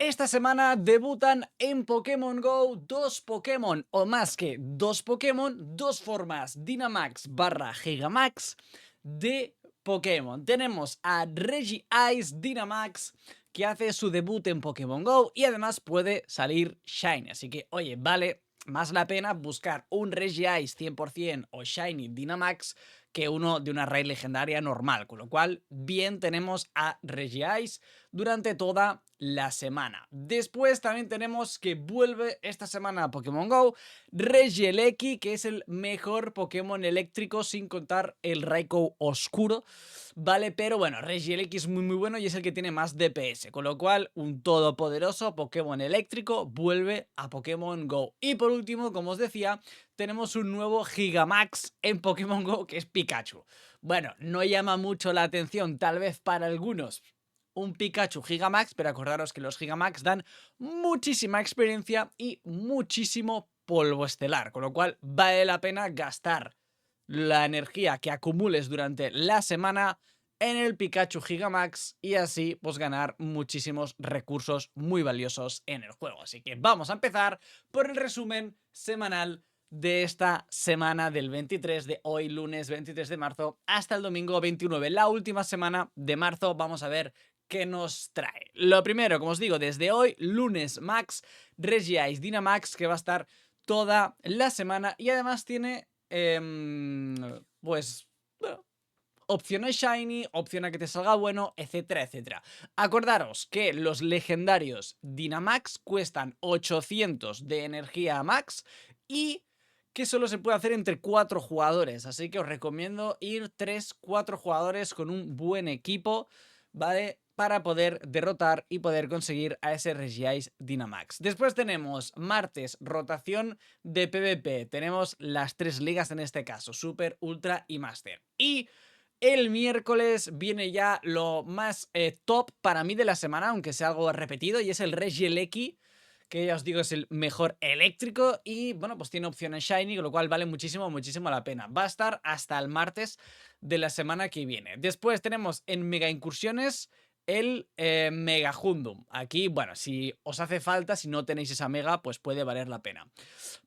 Esta semana debutan en Pokémon GO dos Pokémon, o más que dos Pokémon, dos formas Dynamax barra Gigamax de Pokémon. Tenemos a Regice Dynamax, que hace su debut en Pokémon GO y además puede salir Shiny. Así que, oye, vale más la pena buscar un Regice 100% o Shiny Dynamax que uno de una raid legendaria normal, con lo cual bien tenemos a Regice durante toda la semana. Después también tenemos que vuelve esta semana a Pokémon GO Regieleki, que es el mejor Pokémon eléctrico sin contar el Raikou oscuro, ¿vale? Pero bueno, Regieleki es muy bueno y es el que tiene más DPS, con lo cual un todopoderoso Pokémon eléctrico vuelve a Pokémon GO. Y por último, como os decía, tenemos un nuevo Gigamax en Pokémon GO que es Pikachu. Bueno, no llama mucho la atención tal vez para algunos un Pikachu Gigamax, pero acordaros que los Gigamax dan muchísima experiencia y muchísimo polvo estelar, con lo cual vale la pena gastar la energía que acumules durante la semana en el Pikachu Gigamax y así pues ganar muchísimos recursos muy valiosos en el juego. Así que vamos a empezar por el resumen semanal de esta semana del 23 de hoy, lunes 23 de marzo, hasta el domingo 29, la última semana de marzo. Vamos a ver qué nos trae. Lo primero, como os digo, desde hoy, lunes Max, Regice Dynamax, que va a estar toda la semana y además tiene, pues, bueno, opción a Shiny, opción a que te salga bueno, etcétera, etcétera. Acordaros que los legendarios Dynamax cuestan 800 de energía max y que solo se puede hacer entre 4 jugadores. Así que os recomiendo ir 3-4 jugadores con un buen equipo, ¿vale? Para poder derrotar y poder conseguir a ese Regice Dynamax. Después tenemos martes, rotación de PvP. Tenemos las 3 ligas en este caso, Super, Ultra y Master. Y el miércoles viene ya lo más top para mí de la semana, aunque sea algo repetido, y es el Regieleki, que ya os digo es el mejor eléctrico y bueno, pues tiene opción en Shiny, con lo cual vale muchísimo la pena. Va a estar hasta el martes de la semana que viene. Después tenemos en Mega Incursiones el Mega Hundum. Aquí, bueno, si os hace falta, si no tenéis esa Mega, pues puede valer la pena.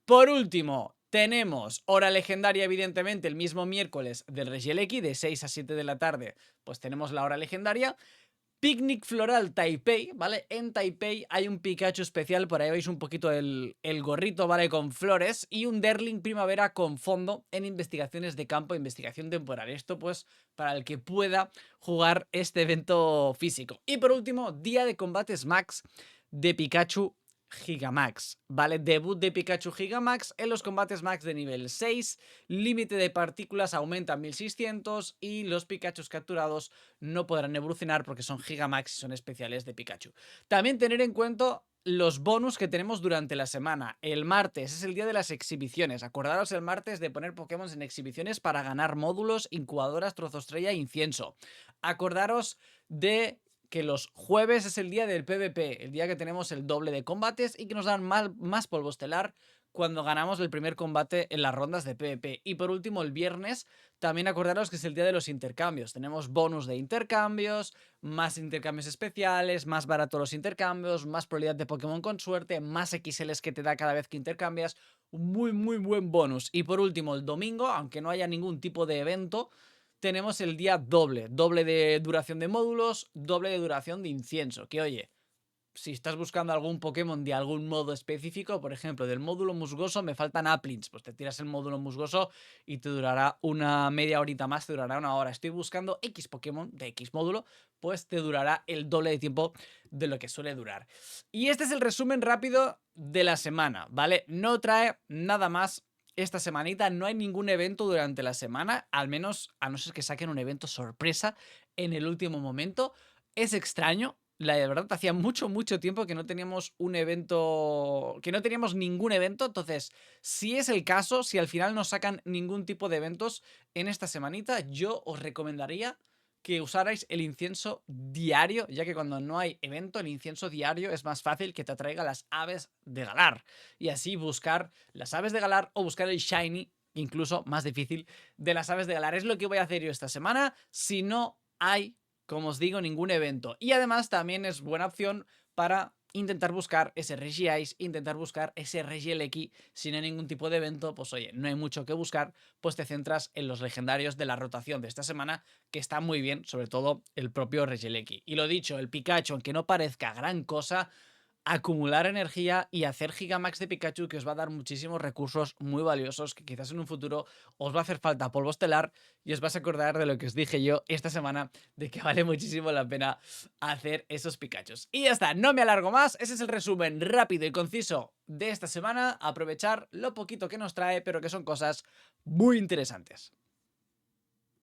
Por último, tenemos hora legendaria, evidentemente, el mismo miércoles del Regieleki, de 6 a 7 de la tarde, pues tenemos la hora legendaria. Picnic Floral Taipei, ¿vale? En Taipei hay un Pikachu especial, por ahí veis un poquito el gorrito, ¿vale? Con flores y un Derling Primavera con fondo en investigaciones de campo, investigación temporal. Esto pues para el que pueda jugar este evento físico. Y por último, día de combates max de Pikachu Gigamax, ¿vale? Debut de Pikachu Gigamax en los combates max de nivel 6, límite de partículas aumenta a 1600 y los Pikachus capturados no podrán evolucionar porque son Gigamax y son especiales de Pikachu. También tener en cuenta los bonus que tenemos durante la semana. El martes es el día de las exhibiciones. Acordaros el martes de poner Pokémon en exhibiciones para ganar módulos, incubadoras, trozo estrella e incienso. Acordaros de que los jueves es el día del PvP, el día que tenemos el doble de combates y que nos dan más polvo estelar cuando ganamos el primer combate en las rondas de PvP. Y por último, el viernes, también acordaros que es el día de los intercambios. Tenemos bonus de intercambios, más intercambios especiales, más baratos los intercambios, más probabilidad de Pokémon con suerte, más XLs que te da cada vez que intercambias. Un muy buen bonus. Y por último, el domingo, aunque no haya ningún tipo de evento, tenemos el día doble de duración de módulos, doble de duración de incienso, que oye, si estás buscando algún Pokémon de algún modo específico, por ejemplo, del módulo musgoso me faltan Applins, pues te tiras el módulo musgoso y te durará una media horita más, te durará una hora. Estoy buscando X Pokémon de X módulo, pues te durará el doble de tiempo de lo que suele durar. Y este es el resumen rápido de la semana, ¿vale? No trae nada más esta semanita, no hay ningún evento durante la semana, al menos a no ser que saquen un evento sorpresa en el último momento. Es extraño, la verdad, hacía mucho tiempo que no teníamos un evento, que no teníamos ningún evento, entonces, si es el caso, si al final no sacan ningún tipo de eventos en esta semanita, yo os recomendaría que usarais el incienso diario, ya que cuando no hay evento, el incienso diario es más fácil que te atraiga las aves de Galar, y así buscar las aves de Galar o buscar el Shiny, incluso más difícil, de las aves de Galar. Es lo que voy a hacer yo esta semana, si no hay, como os digo, ningún evento. Y además también es buena opción para intentar buscar ese Regice, intentar buscar ese Regieleki. Si no hay ningún tipo de evento, pues oye, no hay mucho que buscar, pues te centras en los legendarios de la rotación de esta semana, que está muy bien, sobre todo el propio Regieleki. Y lo dicho, el Pikachu, aunque no parezca gran cosa, acumular energía y hacer Gigamax de Pikachu, que os va a dar muchísimos recursos muy valiosos, que quizás en un futuro os va a hacer falta polvo estelar y os vais a acordar de lo que os dije yo esta semana, de que vale muchísimo la pena hacer esos Pikachus. Y ya está, no me alargo más, ese es el resumen rápido y conciso de esta semana. Aprovechar lo poquito que nos trae, pero que son cosas muy interesantes.